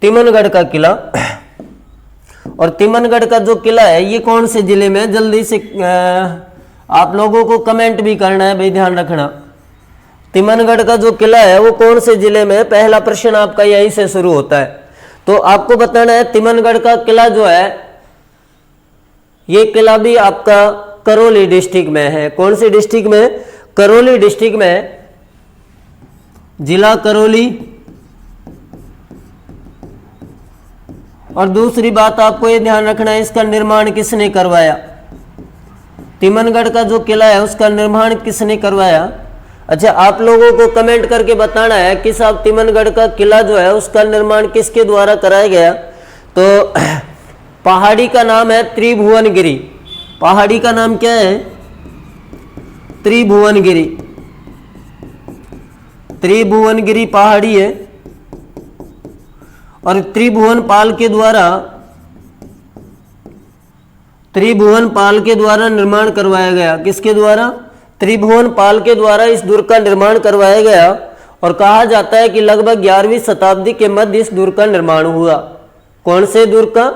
तिमनगढ़ का किला। और तिमनगढ़ का जो किला है ये कौन से जिले में, जल्दी से आप लोगों को कमेंट भी करना है भाई, ध्यान रखना। तिमनगढ़ का जो किला है वो कौन से जिले में, पहला प्रश्न आपका यहीं से शुरू होता है। तो आपको बताना है तिमनगढ़ का किला जो है ये किला भी आपका करौली डिस्ट्रिक्ट में है। कौन सी डिस्ट्रिक्ट में, करौली डिस्ट्रिक्ट में, जिला करौली। और दूसरी बात आपको ये ध्यान रखना है इसका निर्माण किसने करवाया, तिमनगढ़ का जो किला है उसका निर्माण किसने करवाया। अच्छा, आप लोगों को कमेंट करके बताना है कि साहब तिमनगढ़ का किला जो है उसका निर्माण किसके द्वारा कराया गया। तो पहाड़ी का नाम है त्रिभुवनगिरी। पहाड़ी का नाम क्या है, त्रिभुवनगिरी। त्रिभुवनगिरी पहाड़ी है और त्रिभुवन पाल के द्वारा निर्माण करवाया गया। किसके द्वारा, त्रिभुवन पाल के द्वारा इस दुर्ग का निर्माण करवाया गया। और कहा जाता है कि लगभग 11वीं शताब्दी के मध्य इस दुर्ग का निर्माण हुआ। कौन से दुर्ग का,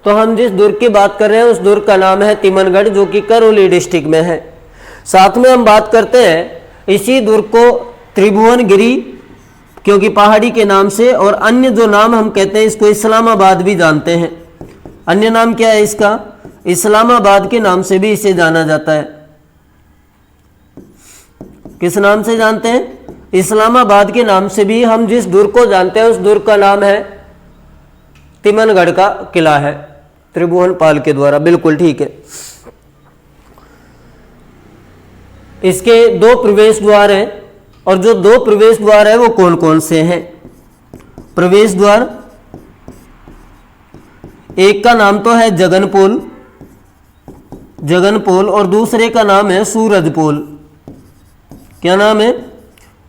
तो हम जिस दुर्ग की बात कर रहे हैं उस दुर्ग का नाम है तिमनगढ़, जो कि करौली डिस्ट्रिक्ट में है। साथ में हम बात करते हैं इसी दुर्ग को त्रिभुवनगिरी क्योंकि पहाड़ी के नाम से, और अन्य जो नाम हम कहते हैं इसको इस्लामाबाद भी जानते हैं। अन्य नाम क्या है इसका, इस्लामाबाद के नाम से भी इसे जाना जाता है। किस नाम से जानते हैं, इस्लामाबाद के नाम से भी हम जिस दुर्ग को जानते हैं उस दुर्ग का नाम है तिमनगढ़ का किला है, त्रिभुवन पाल के द्वारा। बिल्कुल ठीक है। इसके 2 प्रवेश द्वार हैं और जो 2 प्रवेश द्वार है वो कौन कौन से हैं। प्रवेश द्वार एक का नाम तो है जगनपोल और दूसरे का नाम है सूरजपोल। क्या नाम है,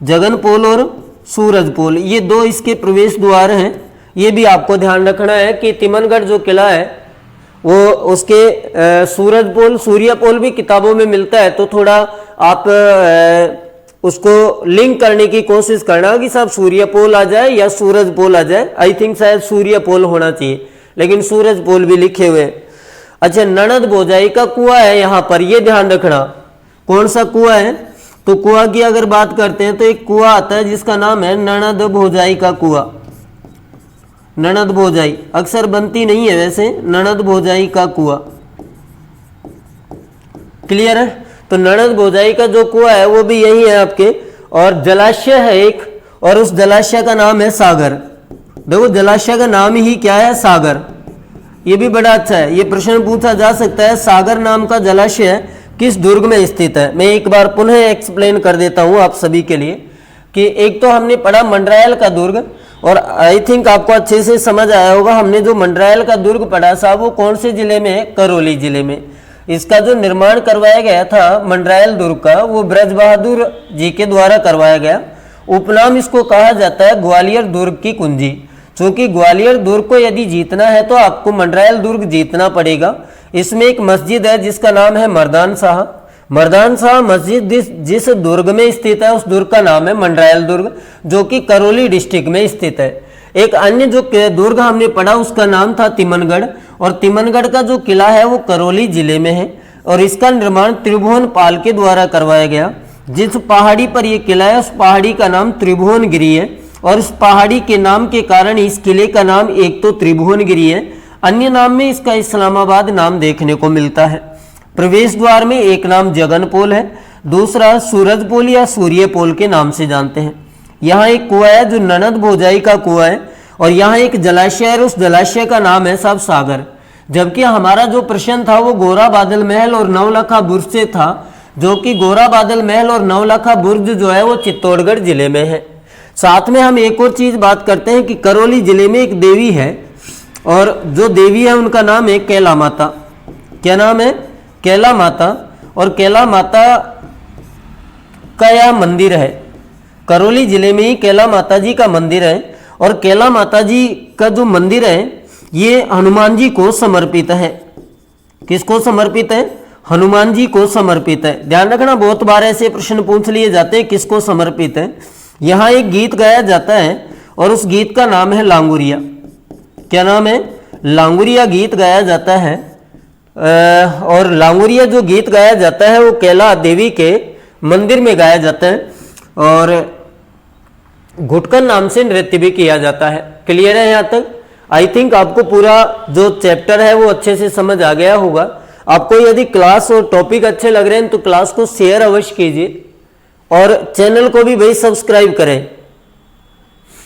जगनपोल और सूरजपोल। ये 2 इसके प्रवेश द्वार हैं। ये भी आपको ध्यान रखना है कि तिमनगढ़ जो किला है वो उसके सूरजपोल, सूर्यपोल भी किताबों में मिलता है, तो थोड़ा आप उसको लिंक करने की कोशिश करना कि साहब सूर्यपोल आ जाए या सूरजपोल आ जाए। आई थिंक शायद सूर्यपोल होना चाहिए, लेकिन सूरजपोल भी लिखे हुए। अच्छा, ननद भोजाई का कुआं है यहाँ पर, ये ध्यान रखना। कौन सा कुआं है, तो कुआं की अगर बात करते हैं तो एक कुआं आता है जिसका नाम है ननद भोजाई का कुआं। ननद भोजाई अक्सर बनती नहीं है वैसे, ननद भोजाई का कुआं। क्लियर है। तो ननद भोजाई का जो कुआं है वो भी यही है आपके, और जलाशय है एक, और उस जलाशय का नाम है सागर। देखो जलाशय का नाम ही क्या है, सागर। ये भी बड़ा अच्छा है, ये प्रश्न पूछा जा सकता है सागर नाम का जलाशय किस दुर्ग में स्थित है। मैं एक बार पुनः एक्सप्लेन कर देता हूं आप सभी के लिए कि एक तो हमने पढ़ा मंडरायल का दुर्ग, और आई थिंक आपको अच्छे से समझ आया होगा। हमने जो मंडरायल का दुर्ग पढ़ा साहब वो कौन से जिले में है, करौली जिले में। इसका जो निर्माण करवाया गया था मंडरायल दुर्ग का वो ब्रज बहादुर जी के द्वारा करवाया गया। उपनाम इसको कहा जाता है ग्वालियर दुर्ग की कुंजी, क्योंकि ग्वालियर दुर्ग को यदि जीतना है तो आपको मंडरायल दुर्ग जीतना पड़ेगा। इसमें एक मस्जिद है जिसका नाम है मर्दान शाह मस्जिद जिस दुर्ग में स्थित है उस दुर्ग का नाम है मंडरायल दुर्ग, जो कि करौली डिस्ट्रिक्ट में स्थित है। एक अन्य जो दुर्ग हमने पढ़ा उसका नाम था तिमनगढ़, और तिमनगढ़ का जो किला है वो करौली जिले में है, और इसका निर्माण त्रिभुवन पाल के द्वारा करवाया गया। जिस पहाड़ी पर यह किला है उस पहाड़ी का नाम त्रिभुवनगिरी है, और इस पहाड़ी के नाम के कारण इस किले का नाम एक तो त्रिभुवनगिरी है, अन्य नाम में इसका इस्लामाबाद नाम देखने को मिलता है। प्रवेश द्वार में एक नाम जगनपोल है, दूसरा सूरजपोल या सूर्यपोल के नाम से जानते हैं। यहाँ एक कुआं है जो ननद भोजाई का कुआं है, और यहाँ एक जलाशय है, उस जलाशय का नाम है साहब सागर। जबकि हमारा जो प्रश्न था वो गोरा बादल महल और नवलखा बुर्ज से था, जो कि गोरा बादल महल और नवलखा बुर्ज जो है वो चित्तौड़गढ़ जिले में है। साथ में हम एक और चीज बात करते हैं कि करौली जिले में एक देवी है, और जो देवी है उनका नाम है कैला माता। क्या नाम है, कैला माता। और कैला माता का यह मंदिर है, करौली जिले में ही कैला माता जी का मंदिर है, और कैला माता जी का जो मंदिर है ये हनुमान जी को समर्पित है। किसको समर्पित है, हनुमान जी को समर्पित है। ध्यान रखना, बहुत बार ऐसे प्रश्न पूछ लिए जाते हैं किसको समर्पित है। यहाँ एक गीत गाया जाता है और उस गीत का नाम है लांगुरिया। क्या नाम है, लांगुरिया गीत गाया जाता है। और लांगुरिया जो गीत गाया जाता है वो कैला देवी के मंदिर में गाया जाता है और घुटकर नाम से नृत्य भी किया जाता है। क्लियर है यहाँ तक? आई थिंक आपको पूरा जो चैप्टर है वो अच्छे से समझ आ गया होगा। आपको यदि क्लास और टॉपिक अच्छे लग रहे हैं तो क्लास को शेयर अवश्य कीजिए और चैनल को भी भाई सब्सक्राइब करें।